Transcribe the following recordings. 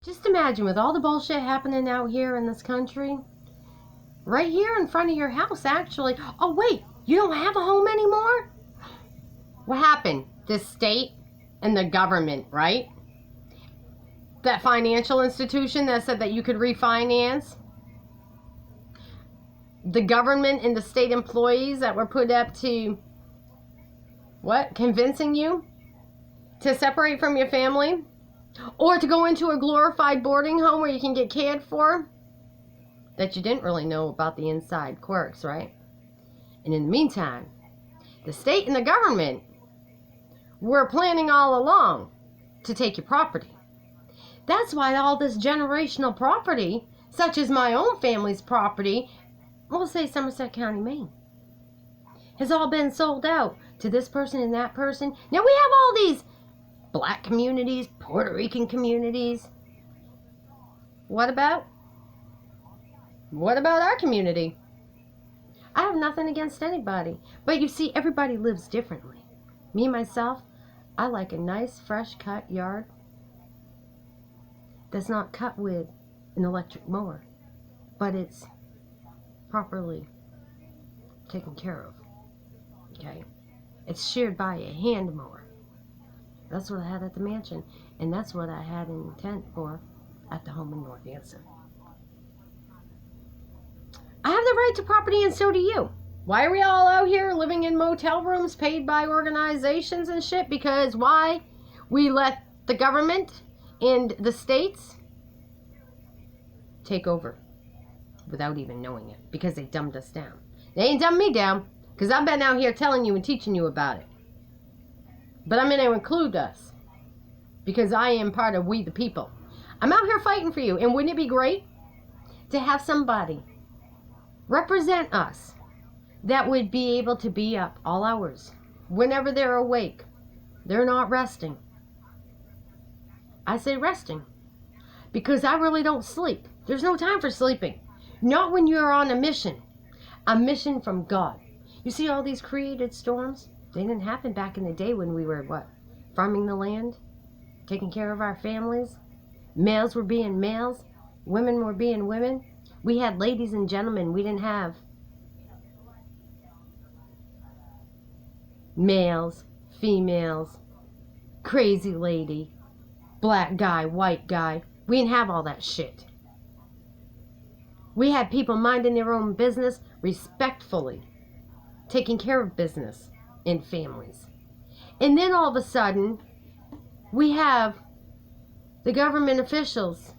Just imagine with all the bullshit happening out here in this country, right here in front of your house, actually. Oh, wait, you don't have a home anymore? What happened? The state and the government, right? That financial institution that said that you could refinance. The government and the state employees that were put up to, what? Convincing you to separate from your family? Or to go into a glorified boarding home where you can get cared for? That you didn't really know about the inside quirks, right? And in the meantime, the state and the government were planning all along to take your property. That's why all this generational property, such as my own family's property, we'll say Somerset County, Maine, has all been sold out to this person and that person. Now we have all these Black communities, Puerto Rican communities. What about our community? I have nothing against anybody. But you see, everybody lives differently. Me, myself, I like a nice, fresh cut yard that's not cut with an electric mower, but it's properly taken care of. Okay? It's sheared by a hand mower. That's what I had at the mansion, and that's what I had in intent for at the home in North Anson. I have the right to property, and so do you. Why are we all out here living in motel rooms paid by organizations and shit? Because why? We let the government and the states take over without even knowing it, because they dumbed us down. They ain't dumbed me down, because I've been out here telling you and teaching you about it. But I'm going to include us, because I am part of we the people. I'm out here fighting for you, and wouldn't it be great to have somebody represent us that would be able to be up all hours, whenever they're awake. They're not resting. I say resting, because I really don't sleep. There's no time for sleeping. Not when you're on a mission from God. You see all these created storms? They didn't happen back in the day when we were, farming the land, taking care of our families. Males were being males. Women were being women. We had ladies and gentlemen. We didn't have males, females, crazy lady, black guy, white guy. We didn't have all that shit. We had people minding their own business respectfully, taking care of business in families. And then all of a sudden, we have the government officials.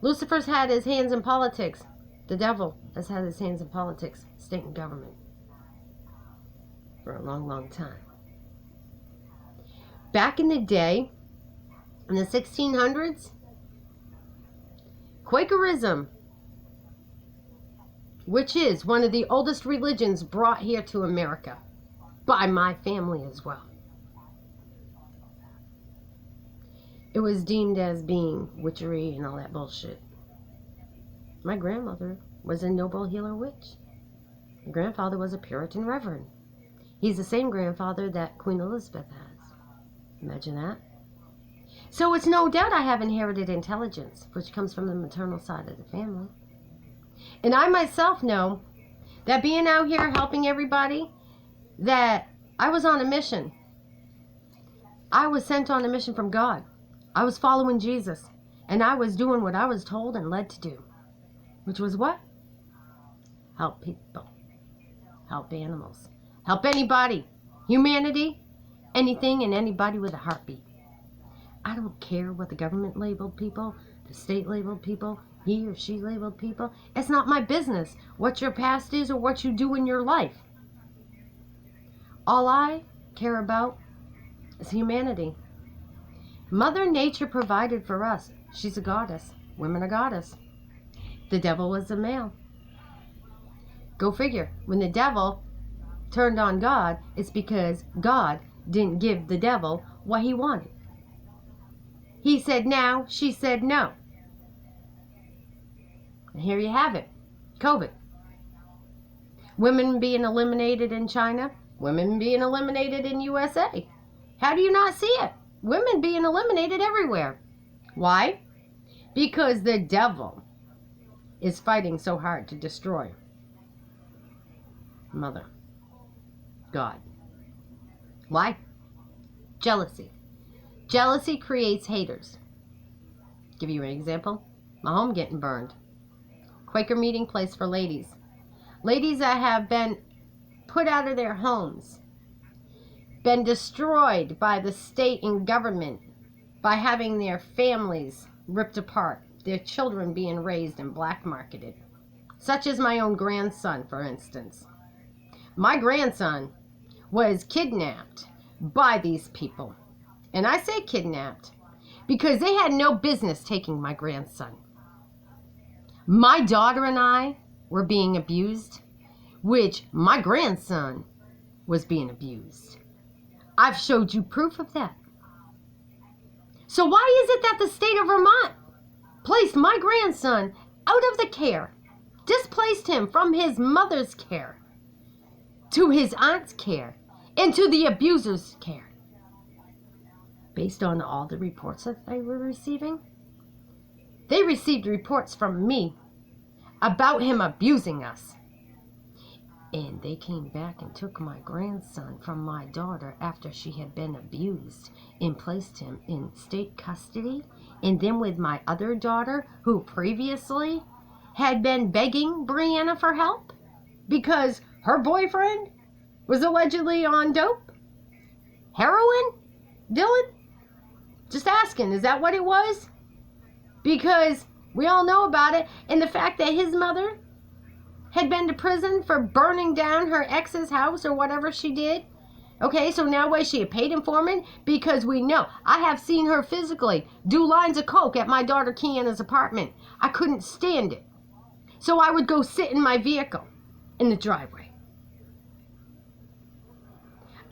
Lucifer's had his hands in politics. The devil has had his hands in politics, state and government, for a long, long time. Back in the day, in the 1600s, Quakerism, which is one of the oldest religions brought here to America, by my family as well. It was deemed as being witchery and all that bullshit. My grandmother was a noble healer witch. My grandfather was a Puritan reverend. He's the same grandfather that Queen Elizabeth has. Imagine that. So it's no doubt I have inherited intelligence, which comes from the maternal side of the family. And I myself know that being out here helping everybody, that I was on a mission. I was sent on a mission from God. I was following Jesus. And I was doing what I was told and led to do. Which was what? Help people. Help animals. Help anybody. Humanity. Anything and anybody with a heartbeat. I don't care what the government labeled people, the state labeled people, he or she labeled people. It's not my business what your past is or what you do in your life. All I care about is humanity. Mother Nature provided for us. She's a goddess. Women are goddess. The devil was a male. Go figure. When the devil turned on God, it's because God didn't give the devil what he wanted. He said now, she said no. And here you have it. COVID. Women being eliminated in China. Women being eliminated in USA. How do you not see it? Women being eliminated everywhere. Why? Because the devil is fighting so hard to destroy Mother God. Why? Jealousy. Jealousy creates haters. Give you an example. My home getting burned. Quaker meeting place for ladies. Ladies that have been put out of their homes, been destroyed by the state and government, by having their families ripped apart, their children being raised and black marketed. Such as my own grandson, for instance. My grandson was kidnapped by these people. And I say kidnapped because they had no business taking my grandson. My daughter and I were being abused, which my grandson was being abused. I've showed you proof of that. So why is it that the state of Vermont placed my grandson out of the care, displaced him from his mother's care to his aunt's care and to the abuser's care? Based on all the reports that they were receiving, they received reports from me about him abusing us. And they came back and took my grandson from my daughter after she had been abused and placed him in state custody. And then with my other daughter, who previously had been begging Brianna for help because her boyfriend was allegedly on dope, heroin, Dylan? Just asking, is that what it was? Because we all know about it. And the fact that his mother had been to prison for burning down her ex's house or whatever she did. Okay, so now was she a paid informant? Because we know. I have seen her physically do lines of coke at my daughter Kiana's apartment. I couldn't stand it. So I would go sit in my vehicle in the driveway.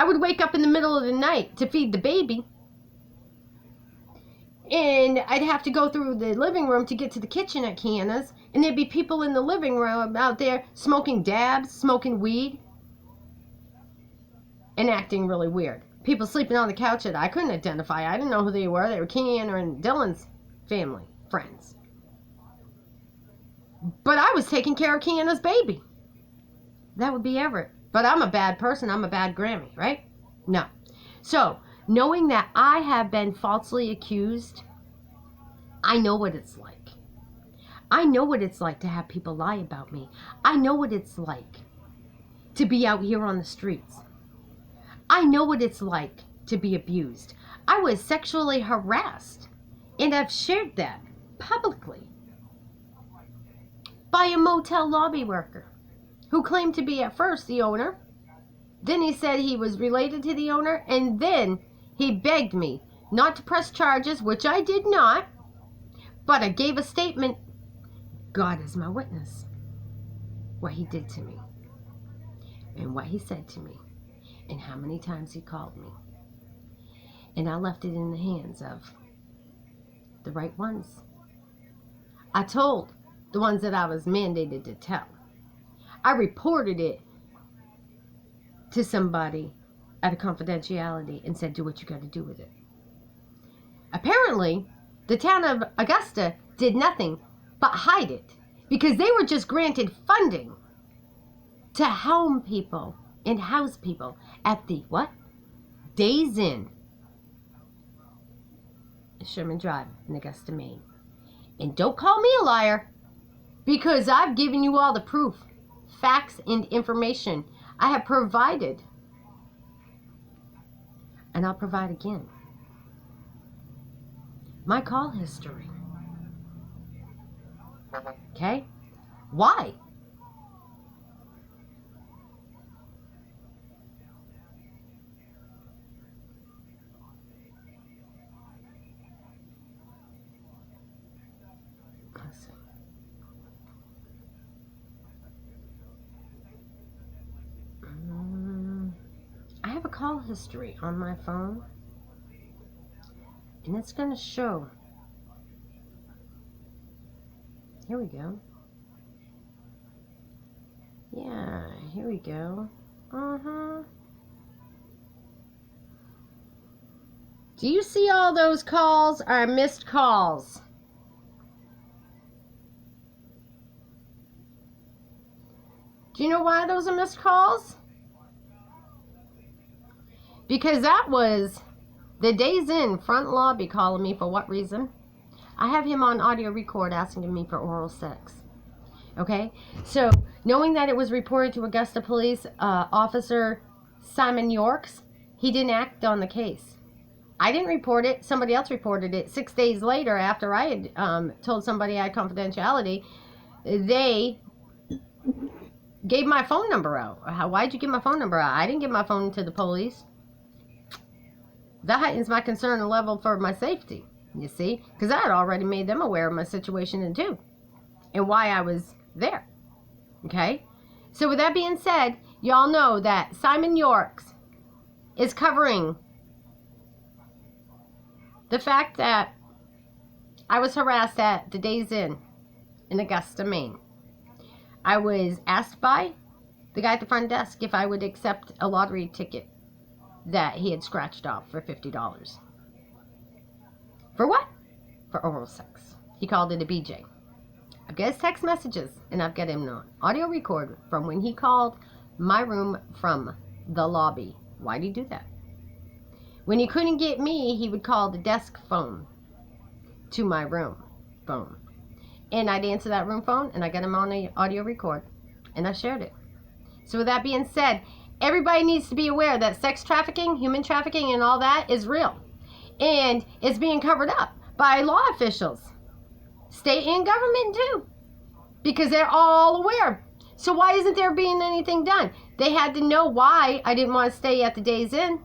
I would wake up in the middle of the night to feed the baby. And I'd have to go through the living room to get to the kitchen at Kiana's. And there'd be people in the living room out there smoking dabs, smoking weed, and acting really weird. People sleeping on the couch that I couldn't identify. I didn't know who they were. They were Kiana and Dylan's family, friends. But I was taking care of Kiana's baby. That would be Everett. But I'm a bad person. I'm a bad Grammy, right? No. So, knowing that I have been falsely accused, I know what it's like. I know what it's like to have people lie about me. I know what it's like to be out here on the streets. I know what it's like to be abused. I was sexually harassed, and I've shared that publicly by a motel lobby worker who claimed to be at first the owner. Then he said he was related to the owner, and then he begged me not to press charges, which I did not, but I gave a statement. God is my witness. What he did to me, and what he said to me, and how many times he called me. And I left it in the hands of the right ones. I told the ones that I was mandated to tell. I reported it to somebody out of confidentiality and said, do what you got to do with it. Apparently, the town of Augusta did nothing but hide it because they were just granted funding to home people and house people at the what? Days Inn, Sherman Drive in Augusta, Maine. And don't call me a liar because I've given you all the proof, facts, and information I have provided. And I'll provide again. My call history. Okay? Why? I have a call history on my phone, and it's going to show. Here we go. Yeah, here we go. Do you see all those calls are missed calls? Do you know why those are missed calls? Because that was the Days Inn front lobby calling me. For what reason? I have him on audio record asking me for oral sex. Okay? So, knowing that it was reported to Augusta Police Officer Simon Yorks, he didn't act on the case. I didn't report it. Somebody else reported it. 6 days later, after I had told somebody I had confidentiality, they gave my phone number out. Why'd you give my phone number out? I didn't give my phone to the police. That heightens my concern and level for my safety, you see? Because I had already made them aware of my situation too, and why I was there. Okay? So with that being said, y'all know that Simon Yorks is covering the fact that I was harassed at the Days Inn in Augusta, Maine. I was asked by the guy at the front desk if I would accept a lottery ticket that he had scratched off for $50. For what? For oral sex. He called it a BJ. I've got his text messages, and I've got him on audio record from when he called my room from the lobby. Why'd he do that? When he couldn't get me, he would call the desk phone to my room phone. And I'd answer that room phone, and I got him on the audio record, and I shared it. So with that being said, everybody needs to be aware that sex trafficking, human trafficking, and all that is real. And it's being covered up by law officials. State and government too. Because they're all aware. So why isn't there being anything done? They had to know why I didn't want to stay at the Days Inn.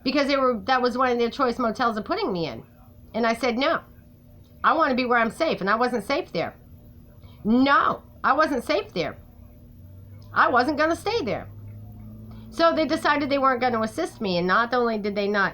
Because that was one of their choice motels of putting me in. And I said no. I want to be where I'm safe, and I wasn't safe there. No, I wasn't safe there. I wasn't going to stay there. So they decided they weren't going to assist me, and not only did they not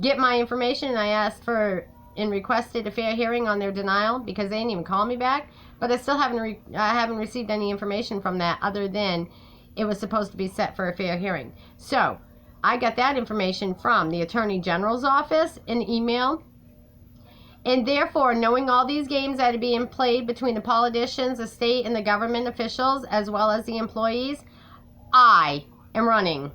get my information, and I asked for and requested a fair hearing on their denial because they didn't even call me back, but I still haven't received any information from that other than it was supposed to be set for a fair hearing. So I got that information from the Attorney General's office in email. And therefore, knowing all these games that are being played between the politicians, the state, and the government officials, as well as the employees, I am running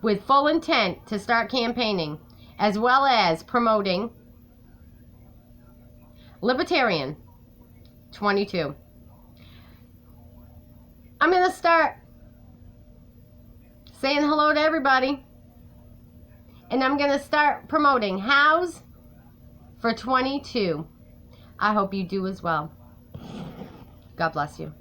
with full intent to start campaigning, as well as promoting Libertarian 22. I'm going to start saying hello to everybody, and I'm going to start promoting House for 22. I hope you do as well. God bless you.